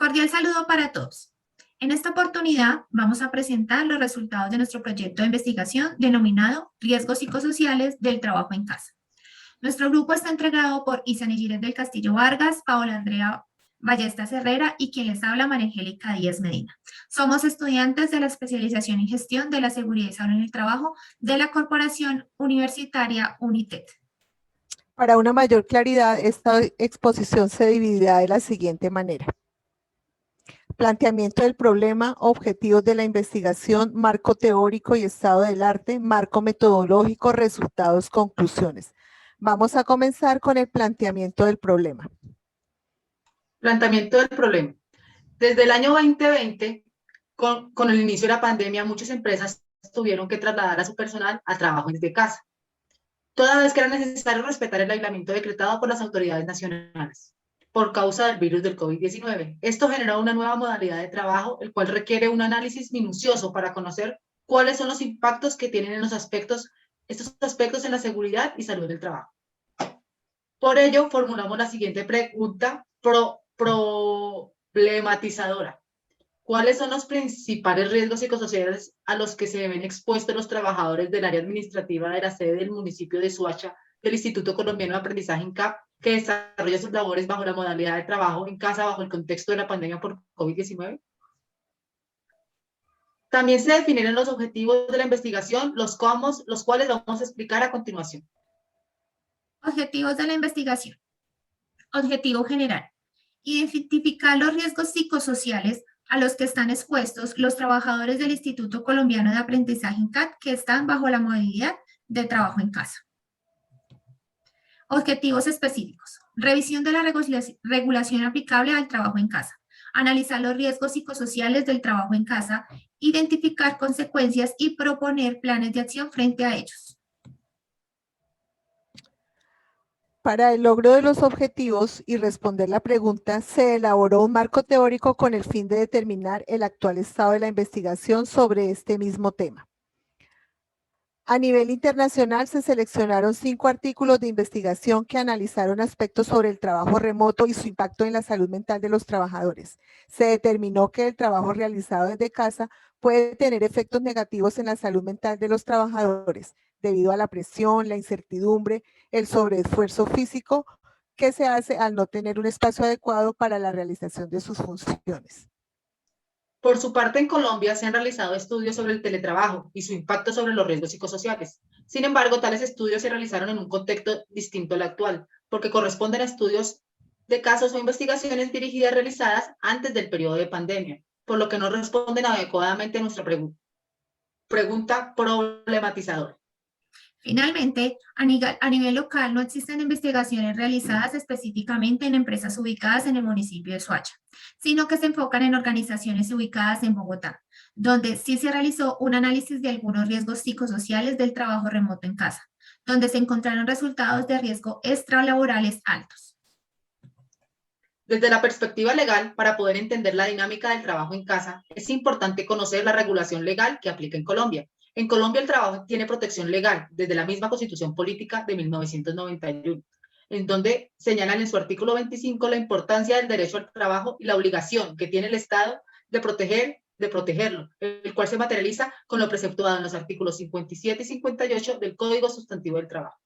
Cordial saludo para todos. En esta oportunidad vamos a presentar los resultados de nuestro proyecto de investigación denominado Riesgos psicosociales del trabajo en casa. Nuestro grupo está entregado por Isani Giret del Castillo Vargas, Paola Andrea Ballestas Herrera y quien les habla, María Angélica Díaz Medina. Somos estudiantes de la especialización en gestión de la seguridad y salud en el trabajo de la Corporación Universitaria UNITED. Para una mayor claridad, esta exposición se dividirá de la siguiente manera. Planteamiento del problema, objetivos de la investigación, marco teórico y estado del arte, marco metodológico, resultados, conclusiones. Vamos a comenzar con el planteamiento del problema. Planteamiento del problema. Desde el año 2020, con el inicio de la pandemia, muchas empresas tuvieron que trasladar a su personal a trabajo desde casa, toda vez que era necesario respetar el aislamiento decretado por las autoridades nacionales por causa del virus del COVID-19. Esto generó una nueva modalidad de trabajo, el cual requiere un análisis minucioso para conocer cuáles son los impactos que tienen en estos aspectos en la seguridad y salud del trabajo. Por ello, formulamos la siguiente pregunta problematizadora. ¿Cuáles son los principales riesgos psicosociales a los que se ven expuestos los trabajadores del área administrativa de la sede del municipio de Soacha, del Instituto Colombiano de Aprendizaje INCAP, que desarrolla sus labores bajo la modalidad de trabajo en casa bajo el contexto de la pandemia por COVID-19? También se definieron los objetivos de la investigación, los cuales vamos a explicar a continuación. Objetivos de la investigación. Objetivo general. Identificar los riesgos psicosociales a los que están expuestos los trabajadores del Instituto Colombiano de Aprendizaje INCAP que están bajo la modalidad de trabajo en casa. Objetivos específicos. Revisión de la regulación aplicable al trabajo en casa. Analizar los riesgos psicosociales del trabajo en casa, identificar consecuencias y proponer planes de acción frente a ellos. Para el logro de los objetivos y responder la pregunta, se elaboró un marco teórico con el fin de determinar el actual estado de la investigación sobre este mismo tema. A nivel internacional se seleccionaron 5 artículos de investigación que analizaron aspectos sobre el trabajo remoto y su impacto en la salud mental de los trabajadores. Se determinó que el trabajo realizado desde casa puede tener efectos negativos en la salud mental de los trabajadores debido a la presión, la incertidumbre, el sobreesfuerzo físico que se hace al no tener un espacio adecuado para la realización de sus funciones. Por su parte, en Colombia se han realizado estudios sobre el teletrabajo y su impacto sobre los riesgos psicosociales. Sin embargo, tales estudios se realizaron en un contexto distinto al actual, porque corresponden a estudios de casos o investigaciones dirigidas realizadas antes del periodo de pandemia, por lo que no responden adecuadamente a nuestra pregunta problematizadora. Finalmente, a nivel local no existen investigaciones realizadas específicamente en empresas ubicadas en el municipio de Soacha, sino que se enfocan en organizaciones ubicadas en Bogotá, donde sí se realizó un análisis de algunos riesgos psicosociales del trabajo remoto en casa, donde se encontraron resultados de riesgo extralaborales altos. Desde la perspectiva legal, para poder entender la dinámica del trabajo en casa, es importante conocer la regulación legal que aplica en Colombia. En Colombia el trabajo tiene protección legal desde la misma Constitución Política de 1991, en donde señalan en su artículo 25 la importancia del derecho al trabajo y la obligación que tiene el Estado de protegerlo, el cual se materializa con lo preceptuado en los artículos 57 y 58 del Código Sustantivo del Trabajo.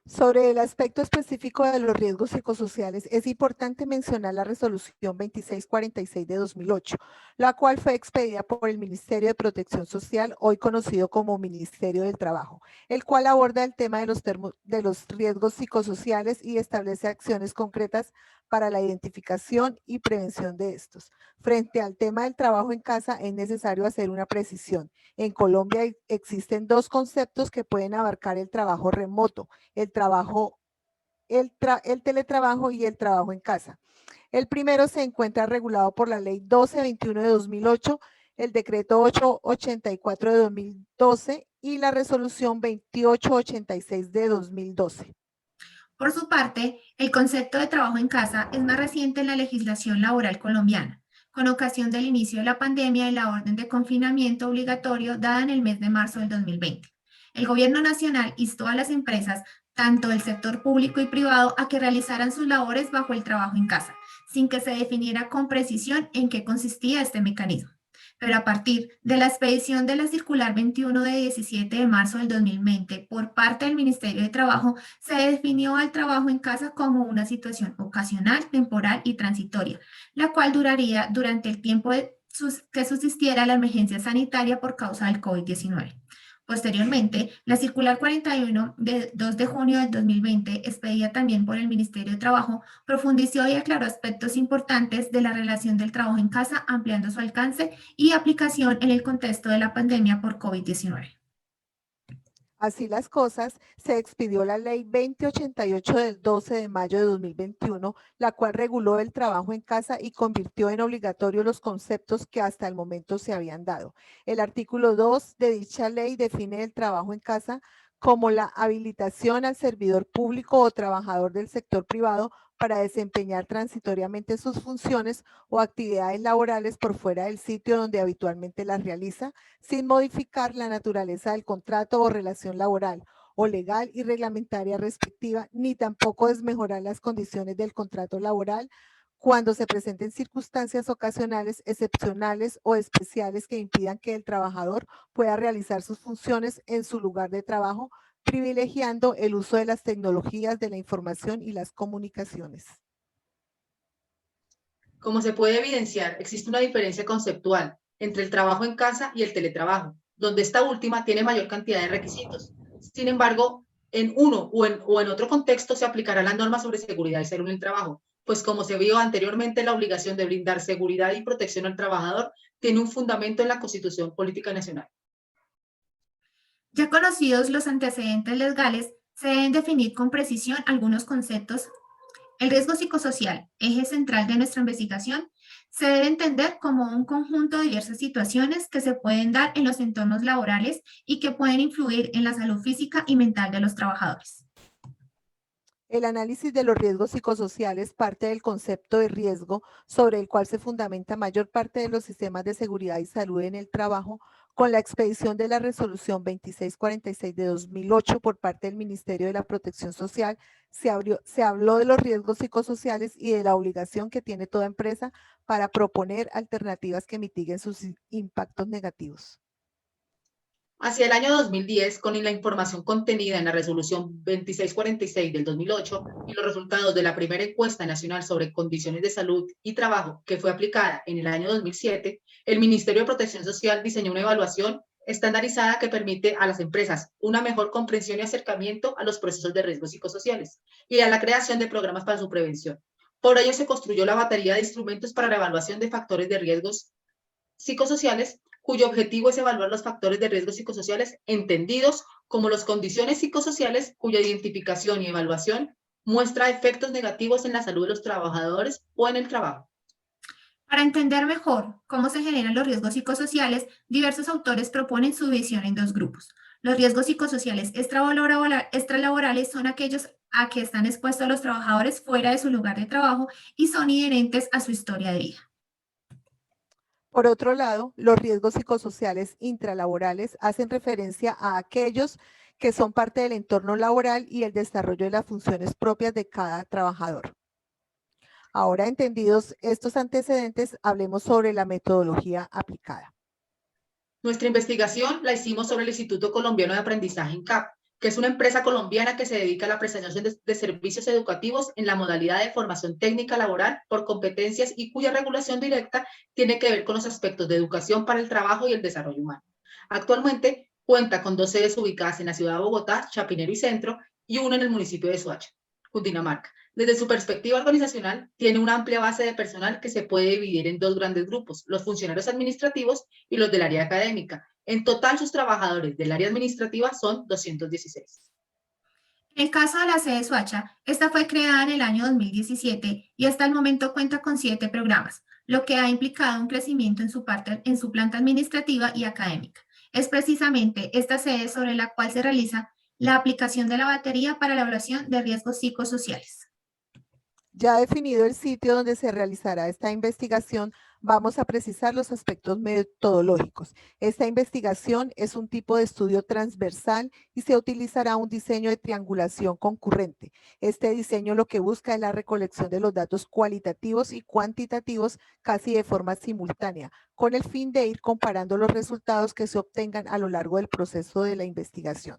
Sobre el aspecto específico de los riesgos psicosociales, es importante mencionar la resolución 2646 de 2008, la cual fue expedida por el Ministerio de Protección Social, hoy conocido como Ministerio del Trabajo, el cual aborda el tema de los riesgos psicosociales y establece acciones concretas para la identificación y prevención de estos. Frente al tema del trabajo en casa, es necesario hacer una precisión. En Colombia existen 2 conceptos que pueden abarcar el trabajo remoto, el teletrabajo y el trabajo en casa. El primero se encuentra regulado por la Ley 1221 de 2008, el Decreto 884 de 2012 y la Resolución 2886 de 2012. Por su parte, el concepto de trabajo en casa es más reciente en la legislación laboral colombiana, con ocasión del inicio de la pandemia y la orden de confinamiento obligatorio dada en el mes de marzo del 2020. El gobierno nacional instó a las empresas, tanto del sector público y privado, a que realizaran sus labores bajo el trabajo en casa, sin que se definiera con precisión en qué consistía este mecanismo. Pero a partir de la expedición de la circular 21 de 17 de marzo del 2020 por parte del Ministerio de Trabajo, se definió al trabajo en casa como una situación ocasional, temporal y transitoria, la cual duraría durante el tiempo que subsistiera la emergencia sanitaria por causa del COVID-19. Posteriormente, la circular 41 de 2 de junio del 2020, expedida también por el Ministerio de Trabajo, profundizó y aclaró aspectos importantes de la relación del trabajo en casa, ampliando su alcance y aplicación en el contexto de la pandemia por COVID-19. Así las cosas, se expidió la Ley 2088 del 12 de mayo de 2021, la cual reguló el trabajo en casa y convirtió en obligatorio los conceptos que hasta el momento se habían dado. El artículo 2 de dicha ley define el trabajo en casa como la habilitación al servidor público o trabajador del sector privado para desempeñar transitoriamente sus funciones o actividades laborales por fuera del sitio donde habitualmente las realiza, sin modificar la naturaleza del contrato o relación laboral o legal y reglamentaria respectiva, ni tampoco desmejorar las condiciones del contrato laboral cuando se presenten circunstancias ocasionales, excepcionales o especiales que impidan que el trabajador pueda realizar sus funciones en su lugar de trabajo, privilegiando el uso de las tecnologías de la información y las comunicaciones. Como se puede evidenciar, existe una diferencia conceptual entre el trabajo en casa y el teletrabajo, donde esta última tiene mayor cantidad de requisitos. Sin embargo, en uno o en otro contexto se aplicará la norma sobre seguridad y salud en el trabajo, pues como se vio anteriormente, la obligación de brindar seguridad y protección al trabajador tiene un fundamento en la Constitución Política Nacional. Ya conocidos los antecedentes legales, se deben definir con precisión algunos conceptos. El riesgo psicosocial, eje central de nuestra investigación, se debe entender como un conjunto de diversas situaciones que se pueden dar en los entornos laborales y que pueden influir en la salud física y mental de los trabajadores. El análisis de los riesgos psicosociales parte del concepto de riesgo sobre el cual se fundamenta mayor parte de los sistemas de seguridad y salud en el trabajo, con la expedición de la resolución 2646 de 2008 por parte del Ministerio de la Protección Social. Se habló de los riesgos psicosociales y de la obligación que tiene toda empresa para proponer alternativas que mitiguen sus impactos negativos. Hacia el año 2010, con la información contenida en la resolución 2646 del 2008 y los resultados de la primera encuesta nacional sobre condiciones de salud y trabajo que fue aplicada en el año 2007, el Ministerio de Protección Social diseñó una evaluación estandarizada que permite a las empresas una mejor comprensión y acercamiento a los procesos de riesgos psicosociales y a la creación de programas para su prevención. Por ello se construyó la batería de instrumentos para la evaluación de factores de riesgos psicosociales, cuyo objetivo es evaluar los factores de riesgo psicosociales entendidos como las condiciones psicosociales cuya identificación y evaluación muestra efectos negativos en la salud de los trabajadores o en el trabajo. Para entender mejor cómo se generan los riesgos psicosociales, diversos autores proponen su división en dos grupos. Los riesgos psicosociales extralaborales son aquellos a que están expuestos los trabajadores fuera de su lugar de trabajo y son inherentes a su historia de vida. Por otro lado, los riesgos psicosociales intralaborales hacen referencia a aquellos que son parte del entorno laboral y el desarrollo de las funciones propias de cada trabajador. Ahora entendidos estos antecedentes, hablemos sobre la metodología aplicada. Nuestra investigación la hicimos sobre el Instituto Colombiano de Aprendizaje INCAP, que es una empresa colombiana que se dedica a la prestación de servicios educativos en la modalidad de formación técnica laboral por competencias y cuya regulación directa tiene que ver con los aspectos de educación para el trabajo y el desarrollo humano. Actualmente cuenta con 2 sedes ubicadas en la ciudad de Bogotá, Chapinero y Centro, y una en el municipio de Soacha, Cundinamarca. Desde su perspectiva organizacional, tiene una amplia base de personal que se puede dividir en 2 grandes grupos, los funcionarios administrativos y los del área académica. En total, sus trabajadores del área administrativa son 216. En el caso de la sede Soacha, esta fue creada en el año 2017 y hasta el momento cuenta con 7 programas, lo que ha implicado un crecimiento en su planta administrativa y académica. Es precisamente esta sede sobre la cual se realiza la aplicación de la batería para la evaluación de riesgos psicosociales. Ya definido el sitio donde se realizará esta investigación, vamos a precisar los aspectos metodológicos. Esta investigación es un tipo de estudio transversal y se utilizará un diseño de triangulación concurrente. Este diseño lo que busca es la recolección de los datos cualitativos y cuantitativos casi de forma simultánea, con el fin de ir comparando los resultados que se obtengan a lo largo del proceso de la investigación.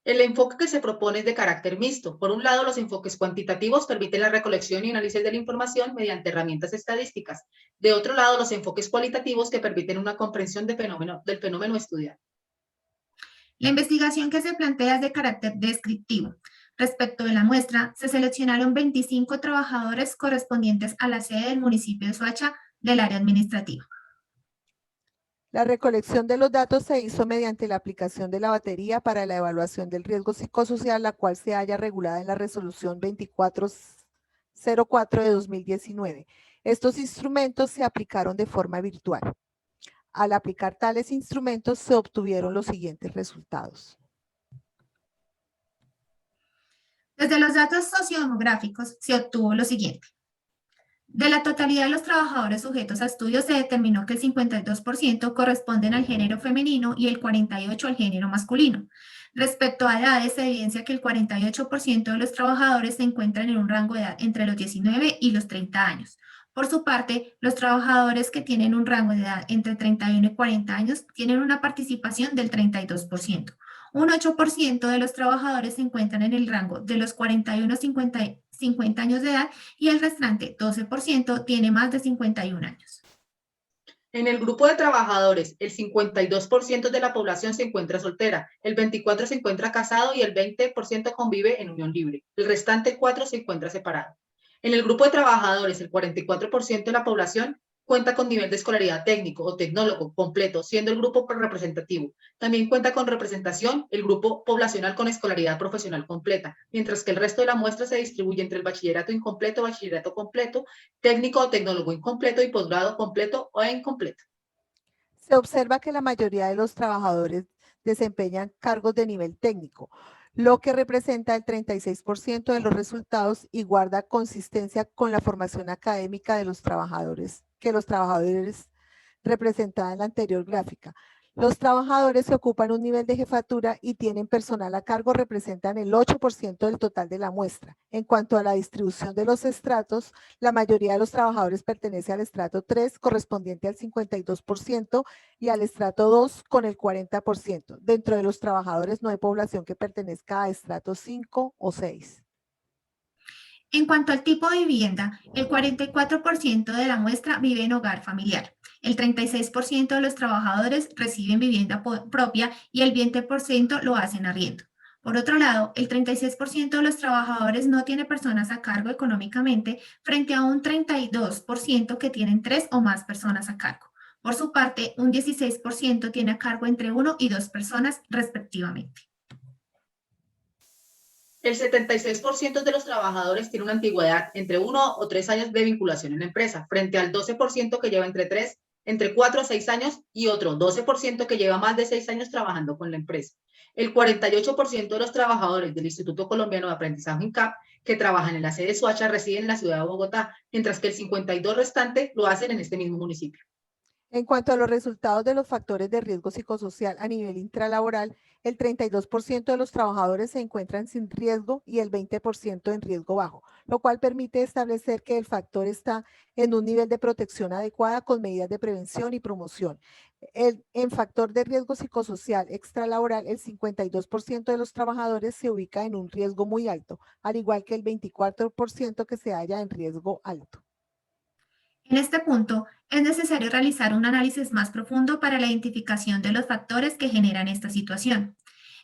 El enfoque que se propone es de carácter mixto. Por un lado, los enfoques cuantitativos permiten la recolección y análisis de la información mediante herramientas estadísticas. De otro lado, los enfoques cualitativos que permiten una comprensión del fenómeno estudiado. La investigación que se plantea es de carácter descriptivo. Respecto de la muestra, se seleccionaron 25 trabajadores correspondientes a la sede del municipio de Soacha del área administrativa. La recolección de los datos se hizo mediante la aplicación de la batería para la evaluación del riesgo psicosocial, la cual se halla regulada en la resolución 2404 de 2019. Estos instrumentos se aplicaron de forma virtual. Al aplicar tales instrumentos se obtuvieron los siguientes resultados. Desde los datos sociodemográficos se obtuvo lo siguiente. De la totalidad de los trabajadores sujetos a estudios se determinó que el 52% corresponden al género femenino y el 48% al género masculino. Respecto a edades, se evidencia que el 48% de los trabajadores se encuentran en un rango de edad entre los 19 y los 30 años. Por su parte, los trabajadores que tienen un rango de edad entre 31 y 40 años tienen una participación del 32%. Un 8% de los trabajadores se encuentran en el rango de los 41 a 50 años de edad y el restante 12% tiene más de 51 años. En el grupo de trabajadores, el 52% de la población se encuentra soltera, el 24% se encuentra casado y el 20% convive en unión libre. El restante 4% se encuentra separado. En el grupo de trabajadores, el 44% de la población cuenta con nivel de escolaridad técnico o tecnólogo completo, siendo el grupo representativo. También cuenta con representación el grupo poblacional con escolaridad profesional completa, mientras que el resto de la muestra se distribuye entre el bachillerato incompleto, bachillerato completo, técnico o tecnólogo incompleto y posgrado completo o incompleto. Se observa que la mayoría de los trabajadores desempeñan cargos de nivel técnico, lo que representa el 36% de los resultados y guarda consistencia con la formación académica de los trabajadores, que los trabajadores representada en la anterior gráfica. Los trabajadores que ocupan un nivel de jefatura y tienen personal a cargo representan el 8% del total de la muestra. En cuanto a la distribución de los estratos, la mayoría de los trabajadores pertenece al estrato 3, correspondiente al 52%, y al estrato 2, con el 40%. Dentro de los trabajadores no hay población que pertenezca a estrato 5 o 6. En cuanto al tipo de vivienda, el 44% de la muestra vive en hogar familiar. El 36% de los trabajadores reciben vivienda propia y el 20% lo hacen arriendo. Por otro lado, el 36% de los trabajadores no tiene personas a cargo económicamente frente a un 32% que tienen 3 o más personas a cargo. Por su parte, un 16% tiene a cargo entre 1 y 2 personas respectivamente. El 76% de los trabajadores tiene una antigüedad entre 1 o 3 años de vinculación en la empresa, frente al 12% que lleva entre 4 o 6 años y otro 12% que lleva más de 6 años trabajando con la empresa. El 48% de los trabajadores del Instituto Colombiano de Aprendizaje INCAP que trabajan en la sede de Soacha residen en la ciudad de Bogotá, mientras que el 52% restante lo hacen en este mismo municipio. En cuanto a los resultados de los factores de riesgo psicosocial a nivel intralaboral, el 32% de los trabajadores se encuentran sin riesgo y el 20% en riesgo bajo, lo cual permite establecer que el factor está en un nivel de protección adecuada con medidas de prevención y promoción. En factor de riesgo psicosocial extralaboral, el 52% de los trabajadores se ubica en un riesgo muy alto, al igual que el 24% que se halla en riesgo alto. En este punto, es necesario realizar un análisis más profundo para la identificación de los factores que generan esta situación.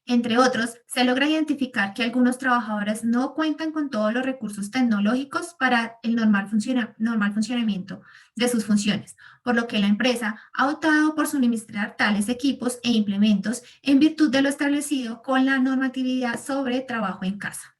Entre otros, se logra identificar que algunos trabajadores no cuentan con todos los recursos tecnológicos para el normal funcionamiento de sus funciones, por lo que la empresa ha optado por suministrar tales equipos e implementos en virtud de lo establecido con la normatividad sobre trabajo en casa.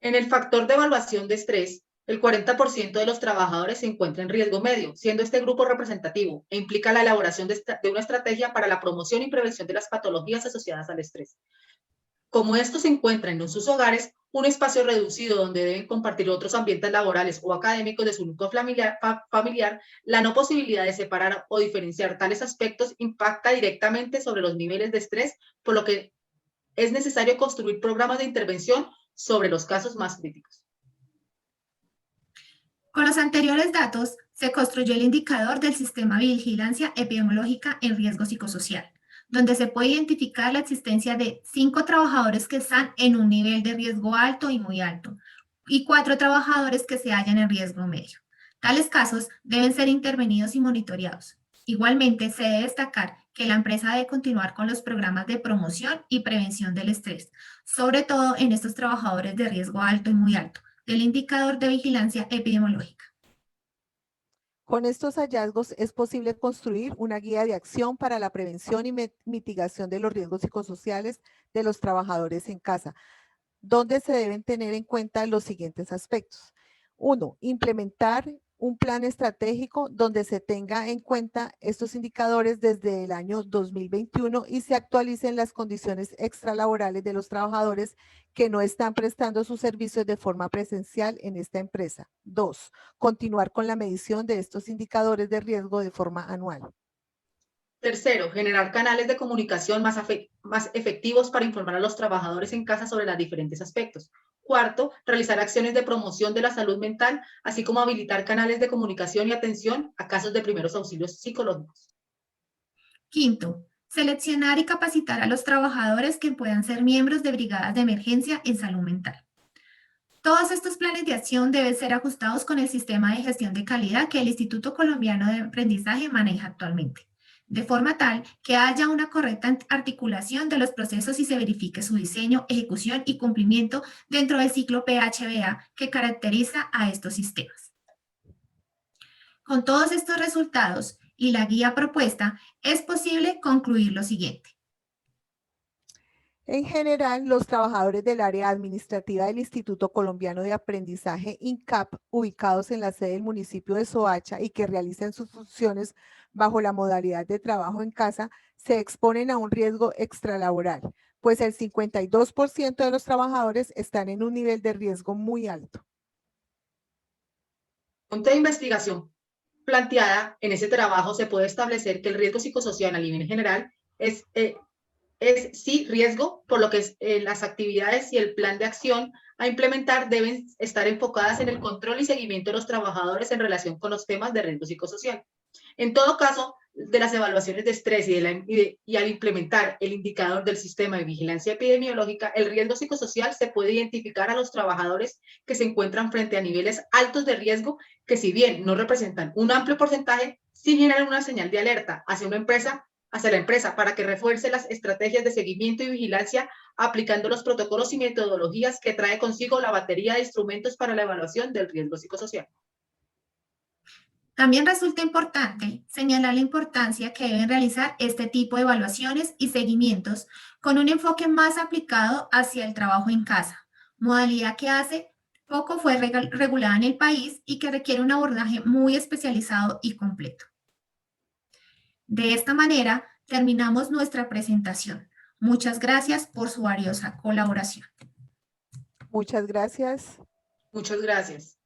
En el factor de evaluación de estrés, el 40% de los trabajadores se encuentra en riesgo medio, siendo este grupo representativo e implica la elaboración de una estrategia para la promoción y prevención de las patologías asociadas al estrés. Como estos se encuentran en sus hogares, un espacio reducido donde deben compartir otros ambientes laborales o académicos de su núcleo familiar, la no posibilidad de separar o diferenciar tales aspectos impacta directamente sobre los niveles de estrés, por lo que es necesario construir programas de intervención sobre los casos más críticos. Con los anteriores datos, se construyó el indicador del sistema de vigilancia epidemiológica en riesgo psicosocial, donde se puede identificar la existencia de 5 trabajadores que están en un nivel de riesgo alto y muy alto, y 4 trabajadores que se hallan en riesgo medio. Tales casos deben ser intervenidos y monitoreados. Igualmente, se debe destacar que la empresa debe continuar con los programas de promoción y prevención del estrés, sobre todo en estos trabajadores de riesgo alto y muy alto, del indicador de vigilancia epidemiológica. Con estos hallazgos es posible construir una guía de acción para la prevención y mitigación de los riesgos psicosociales de los trabajadores en casa, donde se deben tener en cuenta los siguientes aspectos. 1. Implementar un plan estratégico donde se tenga en cuenta estos indicadores desde el año 2021 y se actualicen las condiciones extralaborales de los trabajadores que no están prestando sus servicios de forma presencial en esta empresa. 2. Continuar con la medición de estos indicadores de riesgo de forma anual. Tercero, generar canales de comunicación más efectivos para informar a los trabajadores en casa sobre los diferentes aspectos. Cuarto, realizar acciones de promoción de la salud mental, así como habilitar canales de comunicación y atención a casos de primeros auxilios psicológicos. Quinto, seleccionar y capacitar a los trabajadores que puedan ser miembros de brigadas de emergencia en salud mental. Todos estos planes de acción deben ser ajustados con el sistema de gestión de calidad que el Instituto Colombiano de Aprendizaje maneja actualmente, de forma tal que haya una correcta articulación de los procesos y se verifique su diseño, ejecución y cumplimiento dentro del ciclo PHBA que caracteriza a estos sistemas. Con todos estos resultados y la guía propuesta, es posible concluir lo siguiente. En general, los trabajadores del área administrativa del Instituto Colombiano de Aprendizaje, INCAP, ubicados en la sede del municipio de Soacha y que realizan sus funciones bajo la modalidad de trabajo en casa, se exponen a un riesgo extralaboral, pues el 52% de los trabajadores están en un nivel de riesgo muy alto. Fuente de investigación planteada en ese trabajo se puede establecer que el riesgo psicosocial a nivel general es sí riesgo, por lo que las actividades y el plan de acción a implementar deben estar enfocadas en el control y seguimiento de los trabajadores en relación con los temas de riesgo psicosocial. En todo caso, de las evaluaciones de estrés y al implementar el indicador del sistema de vigilancia epidemiológica, el riesgo psicosocial se puede identificar a los trabajadores que se encuentran frente a niveles altos de riesgo que, si bien no representan un amplio porcentaje, sí generan una señal de alerta hacia la empresa para que refuerce las estrategias de seguimiento y vigilancia aplicando los protocolos y metodologías que trae consigo la batería de instrumentos para la evaluación del riesgo psicosocial. También resulta importante señalar la importancia que deben realizar este tipo de evaluaciones y seguimientos con un enfoque más aplicado hacia el trabajo en casa, modalidad que hace poco fue regulada en el país y que requiere un abordaje muy especializado y completo. De esta manera, terminamos nuestra presentación. Muchas gracias por su valiosa colaboración. Muchas gracias. Muchas gracias.